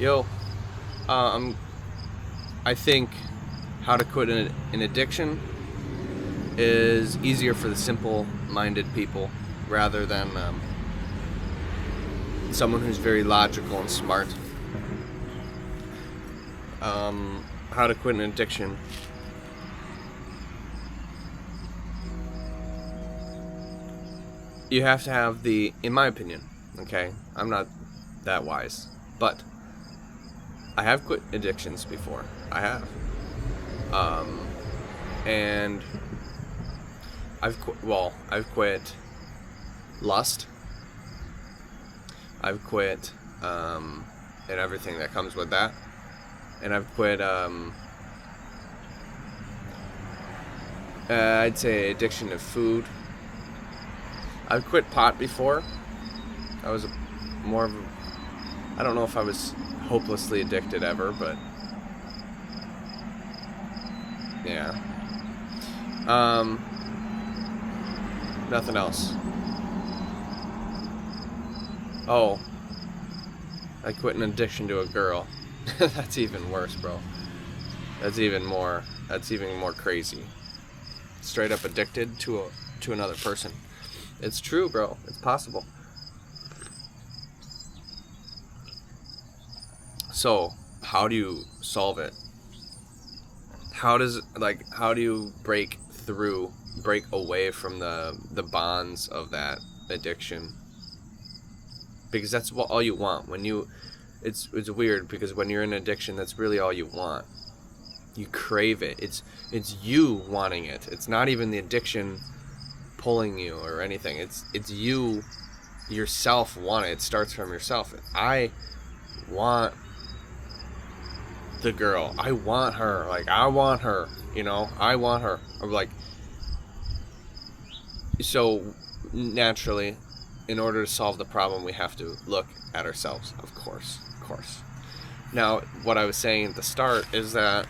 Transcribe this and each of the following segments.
Yo, I think how to quit an addiction is easier for the simple-minded people rather than someone who's very logical and smart. How to quit an addiction. You have to have in my opinion, okay, I'm not that wise, but I have quit addictions before. I have. And I've quit lust. I've quit, and everything that comes with that. And I've quit, I'd say addiction to food. I've quit pot before. I was I don't know if I was hopelessly addicted ever, but yeah. Nothing else. Oh, I quit an addiction to a girl. That's even worse, bro. That's even more crazy. Straight up addicted to another person. It's true, bro. It's possible. So, how do you solve it? How do you break away from the bonds of that addiction? Because that's all you want. It's weird because when you're in addiction, that's really all you want. You crave it. It's you wanting it. It's not even the addiction pulling you or anything. It's you yourself want it. It starts from yourself. I want the girl. I want her. I want her. I want her. I'm so naturally, in order to solve the problem, we have to look at ourselves, of course. Now, what I was saying at the start is that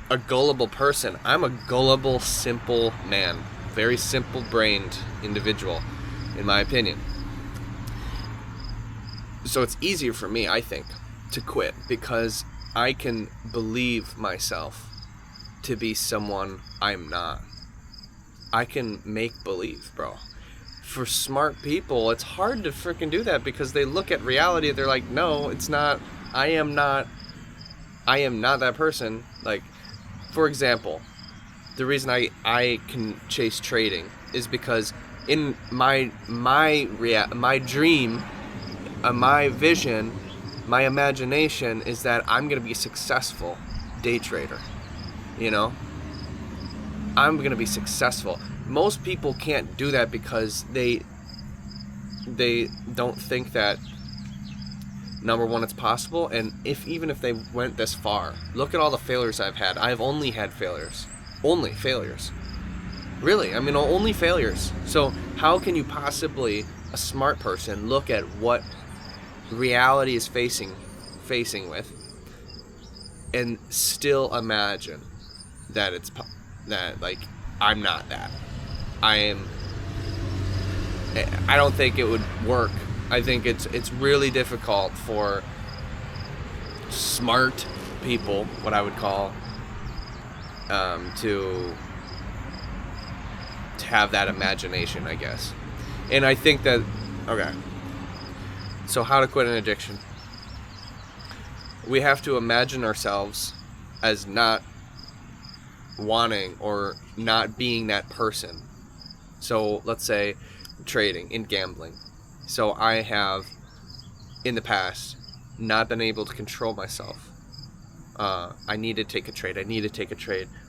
a gullible person, I'm a gullible, simple man, very simple-brained individual, in my opinion. So it's easier for me, I think, to quit because I can believe myself to be someone I'm not. I can make believe, bro. For smart people, it's hard to freaking do that because they look at reality, they're like, no, it's not, I am not that person. For example, the reason I can chase trading is because in my dream, my vision, my imagination is that I'm going to be a successful day trader. I'm going to be successful. Most people can't do that because they don't think that, number one, it's possible, and even if they went this far, look at all the failures I've had. I've only had failures. Only failures. Really, only failures. So how can you possibly, a smart person, look at what reality is facing with and still imagine that I'm not that. I don't think it would work. I think it's really difficult for smart people, what I would call, to have that imagination, I guess. And I think that, okay, so how to quit an addiction. We have to imagine ourselves as not wanting or not being that person. So let's say trading, in gambling. So I have, in the past, not been able to control myself. I need to take a trade.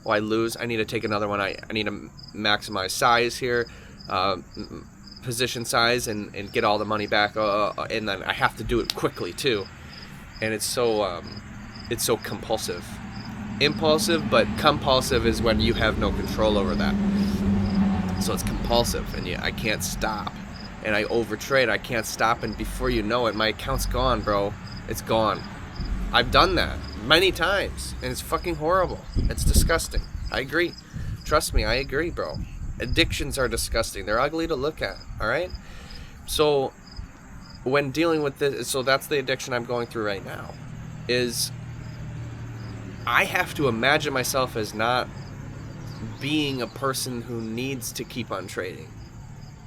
Oh, I lose. I need to take another one. I need to maximize size here, position size, and get all the money back. And then I have to do it quickly too. And it's so compulsive. Impulsive, but compulsive is when you have no control over that. So it's compulsive, and I can't stop. And I overtrade. I can't stop, and before you know it, my account's gone, bro. It's gone. I've done that many times, and it's fucking horrible. It's disgusting. I agree. Trust me, I agree, bro. Addictions are disgusting. They're ugly to look at, all right? So when dealing with this, so that's the addiction I'm going through right now. is I have to imagine myself as not being a person who needs to keep on trading,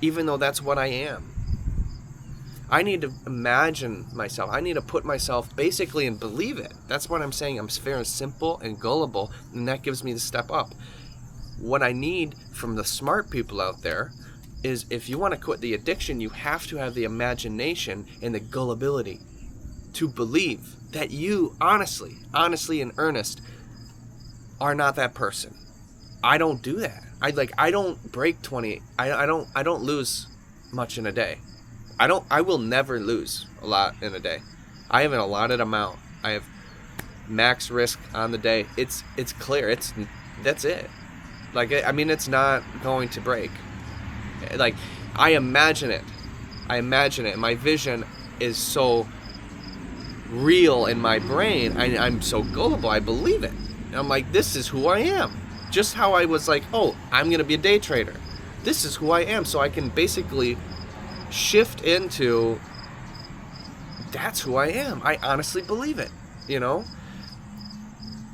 even though that's what I am. I need to imagine myself. I need to put myself basically and believe it. That's what I'm saying. I'm very simple and gullible, and that gives me the step up. What I need from the smart people out there is, if you want to quit the addiction, you have to have the imagination and the gullibility to believe that you honestly in earnest are not that person. I don't do that. I don't break 20. I don't lose much in a day. I will never lose a lot in a day. I have an allotted amount. I have max risk on the day. It's clear. That's it. Like, I mean, it's not going to break. Like, I imagine it. My vision is so real in my brain. I'm so gullible. I believe it. And I'm like, this is who I am. Just how I was like, oh, I'm going to be a day trader. This is who I am. So I can basically shift into, that's who I am. I honestly believe it, you know?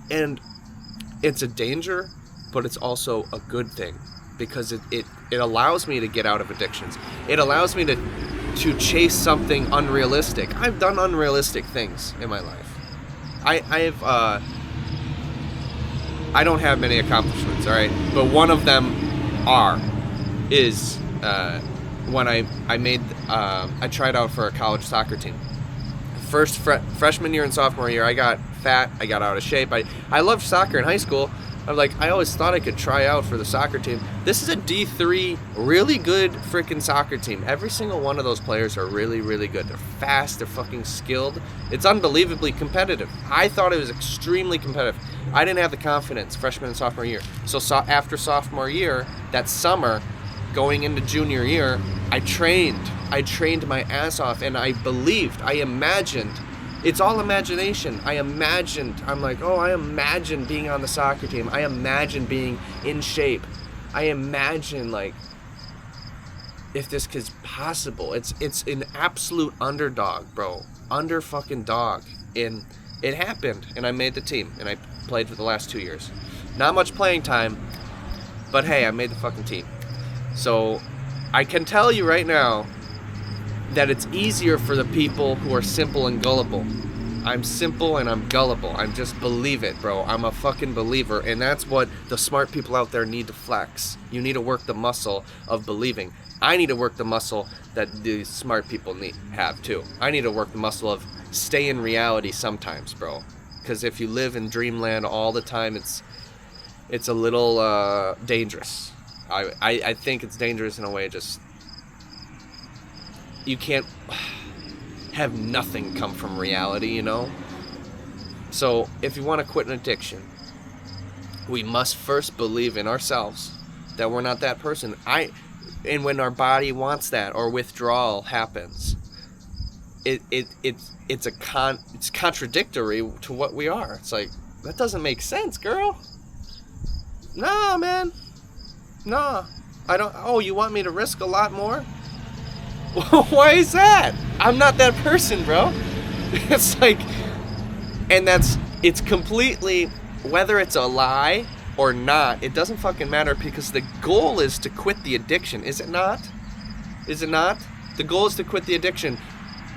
And it's a danger, but it's also a good thing, because it allows me to get out of addictions. It allows me to chase something unrealistic. I've done unrealistic things in my life. I don't have many accomplishments, all right? But one of them is when I tried out for a college soccer team. First freshman year and sophomore year, I got fat, I got out of shape. I loved soccer in high school. I always thought I could try out for the soccer team. This is a D3, really good freaking soccer team. Every single one of those players are really, really good. They're fast, they're fucking skilled. It's unbelievably competitive. I thought it was extremely competitive. I didn't have the confidence freshman and sophomore year. So after sophomore year, that summer, going into junior year, I trained my ass off, and I believed, I imagined. It's all imagination. I'm like, oh, I imagine being on the soccer team. I imagine being in shape. I imagine, like, if this is possible. It's an absolute underdog, bro. Under fucking dog. And it happened, and I made the team, and I played for the last 2 years. Not much playing time, but hey, I made the fucking team. So I can tell you right now that it's easier for the people who are simple and gullible. I'm simple and I'm gullible. I just believe it, bro. I'm a fucking believer, and that's what the smart people out there need to flex. You need to work the muscle of believing. I need to work the muscle that the smart people have too. I need to work the muscle of stay in reality sometimes, bro. Because if you live in dreamland all the time, it's a little dangerous. I think it's dangerous in a way. Just, you can't have nothing come from reality, you know? So if you want to quit an addiction, we must first believe in ourselves that we're not that person. And when our body wants that, or withdrawal happens, it's contradictory to what we are. It's like, that doesn't make sense, girl. Nah, man. Nah. I don't. Oh, you want me to risk a lot more? Why is that? I'm not that person, bro. It's like, and it's completely, whether it's a lie or not, it doesn't fucking matter, because the goal is to quit the addiction. Is it not? Is it not? The goal is to quit the addiction.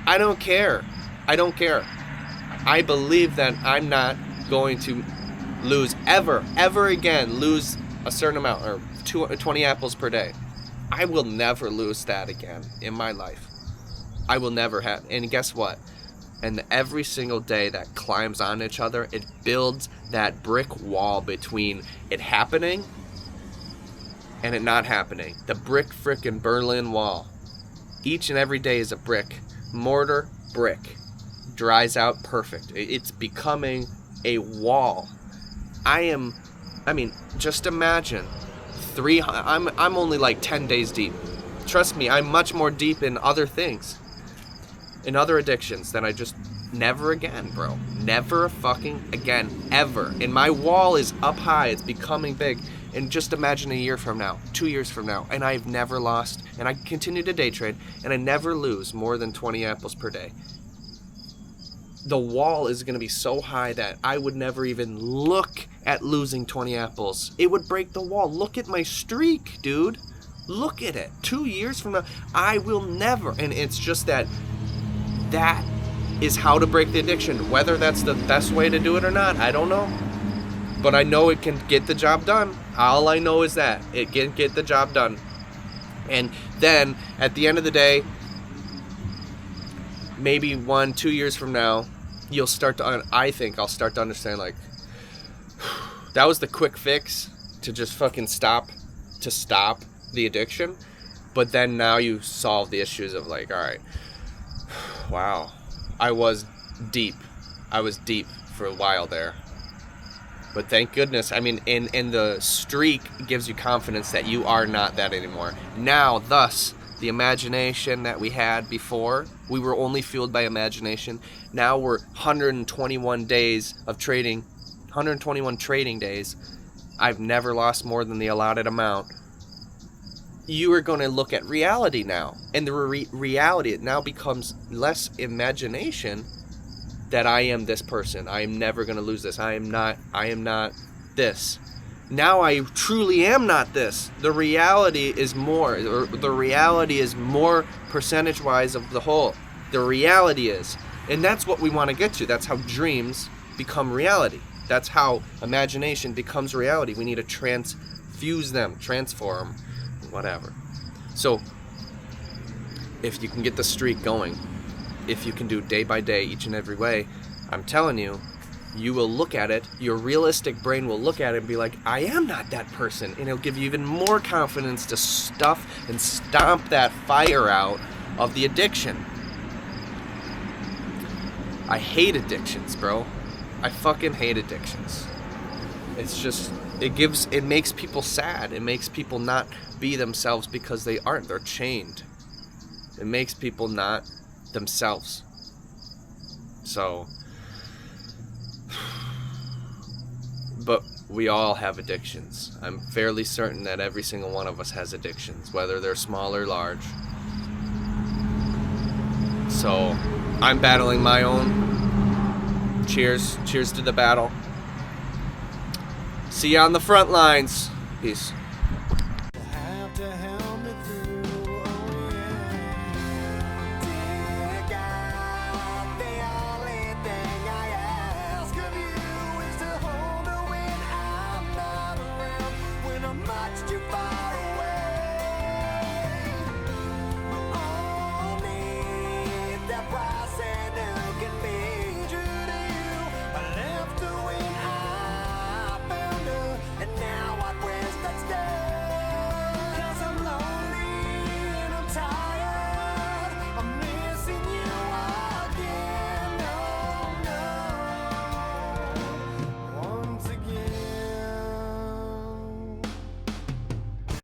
I don't care. I believe that I'm not going to ever again lose a certain amount, or 20 apples per day. I will never lose that again in my life. I will never have. And guess what? And every single day that climbs on each other, it builds that brick wall between it happening and it not happening. The brick frickin' Berlin Wall. Each and every day is a brick. Mortar, brick. Dries out perfect. It's becoming a wall. Just imagine. I'm only like 10 days deep. Trust me, I'm much more deep in other things, in other addictions, than I just, never again, bro. Never fucking again, ever. And my wall is up high, it's becoming big. And just imagine a year from now, 2 years from now, and I've never lost, and I continue to day trade, and I never lose more than 20 apples per day. the wall is going to be so high that I would never even look at losing 20 apples. It would break the wall. Look at my streak, dude. Look at it. 2 years from now, I will never. And it's just that is how to break the addiction. Whether that's the best way to do it or not, I don't know. But I know it can get the job done. All I know is that it can get the job done. And then at the end of the day, maybe 1-2 years from now, you'll start to, I think I'll start to understand, like, that was the quick fix to just fucking stop the addiction. But then now you solve the issues of, like, all right, wow, I was deep for a while there. But thank goodness, I mean, in the streak gives you confidence that you are not that anymore. Now, thus, the imagination that we had before, we were only fueled by imagination. Now we're 121 days of trading, 121 trading days. I've never lost more than the allotted amount. You are going to look at reality now. And the reality, it now becomes less imagination that I am this person. I am never going to lose this. I am not this. Now I truly am not this. The reality is more. The reality is more percentage-wise of the whole. The reality is. And that's what we want to get to. That's how dreams become reality. That's how imagination becomes reality. We need to transfuse them, transform, whatever. So, if you can get the streak going, if you can do day by day, each and every way, I'm telling you, you will look at it, your realistic brain will look at it and be like, I am not that person. And it'll give you even more confidence to stuff and stomp that fire out of the addiction. I hate addictions, bro. I fucking hate addictions. It's just, it makes people sad. It makes people not be themselves because they aren't. They're chained. It makes people not themselves. So, but we all have addictions. I'm fairly certain that every single one of us has addictions, whether they're small or large. So, I'm battling my own. Cheers to the battle. See you on the front lines. Peace.